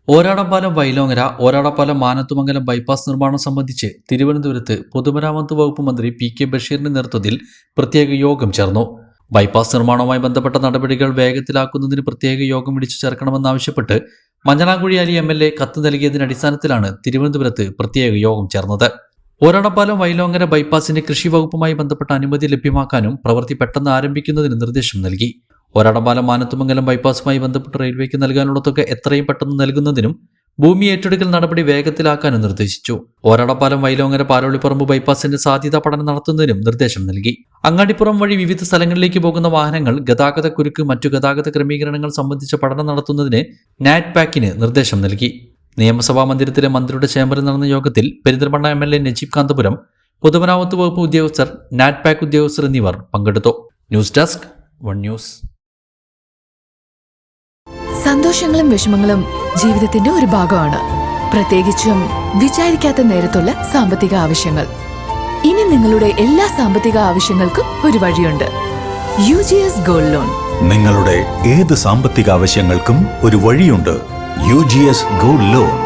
Oradampalam വൈലോങ്ങര Oradampalam Manathumangalam bypass നിർമ്മാണം സംബന്ധിച്ച് തിരുവനന്തപുരത്ത് പൊതുമരാമത്ത് വകുപ്പ് മന്ത്രി പി.കെ. ബഷീറിന്റെ നേതൃത്വത്തിൽ പ്രത്യേക യോഗം ചേർന്നു. ബൈപ്പാസ് നിർമ്മാണവുമായി ബന്ധപ്പെട്ട നടപടികൾ വേഗത്തിലാക്കുന്നതിന് പ്രത്യേക യോഗം വിളിച്ചു ചേർക്കണമെന്നാവശ്യപ്പെട്ട് മഞ്ഞളാംകുഴി അലി എം.എൽ.എ. കത്ത് നൽകിയതിന്റെ അടിസ്ഥാനത്തിലാണ് തിരുവനന്തപുരത്ത് പ്രത്യേക യോഗം ചേർന്നത്. ഓരാടംപാലം വൈലോങ്ങര ബൈപ്പാസിന്റെ കൃഷി വകുപ്പുമായി ബന്ധപ്പെട്ട അനുമതി ലഭ്യമാക്കാനും പ്രവൃത്തി പെട്ടെന്ന് ആരംഭിക്കുന്നതിന് നിർദ്ദേശം നൽകി. ഓരാടംപാലം മാനത്തുമംഗലം ബൈപ്പാസുമായി ബന്ധപ്പെട്ട് റെയിൽവേക്ക് നൽകാനുള്ള തുക എത്രയും പെട്ടെന്ന് നൽകുന്നതിനും ഭൂമി ഏറ്റെടുക്കൽ നടപടി വേഗത്തിലാക്കാനും നിർദ്ദേശിച്ചു. ഓരാടംപാലം വൈലോങ്ങര പാലോളിപ്പറമ്പ് ബൈപ്പാസിന്റെ സാധ്യതാ പഠനം നടത്തുന്നതിനും നിർദ്ദേശം നൽകി. അങ്ങാടിപ്പുറം വഴി വിവിധ സ്ഥലങ്ങളിലേക്ക് പോകുന്ന വാഹനങ്ങൾ, ഗതാഗത കുരുക്ക്, മറ്റു ഗതാഗത ക്രമീകരണങ്ങൾ സംബന്ധിച്ച പഠനം നടത്തുന്നതിന് നാറ്റ്പാക്കിന് നിർദ്ദേശം നൽകി. നിയമസഭാ മന്ദിരത്തിലെ മന്ത്രിയുടെ ചേംബറിൽ നടന്ന യോഗത്തിൽ പെരിന്തൽമണ്ണ എം.എൽ.എ. നജീബ് കാന്തപുരം, പൊതുമരാമത്ത് വകുപ്പ് ഉദ്യോഗസ്ഥർ, നാറ്റ്പാക്ക് ഉദ്യോഗസ്ഥർ എന്നിവർ പങ്കെടുത്തു. News desk, one news. സന്തോഷങ്ങളും വിഷമങ്ങളും ജീവിതത്തിന്റെ ഒരു ഭാഗമാണ്. പ്രത്യേകിച്ചും വിചാരിക്കാത്ത നേരത്തുള്ള സാമ്പത്തിക ആവശ്യങ്ങൾ. ഇനി നിങ്ങളുടെ എല്ലാ സാമ്പത്തിക ആവശ്യങ്ങൾക്കും ഒരു വഴിയുണ്ട്. UGS gold loan. നിങ്ങളുടെ ഏത് സാമ്പത്തിക ആവശ്യങ്ങൾക്കും ഒരു വഴിയുണ്ട്. UGS gold loan.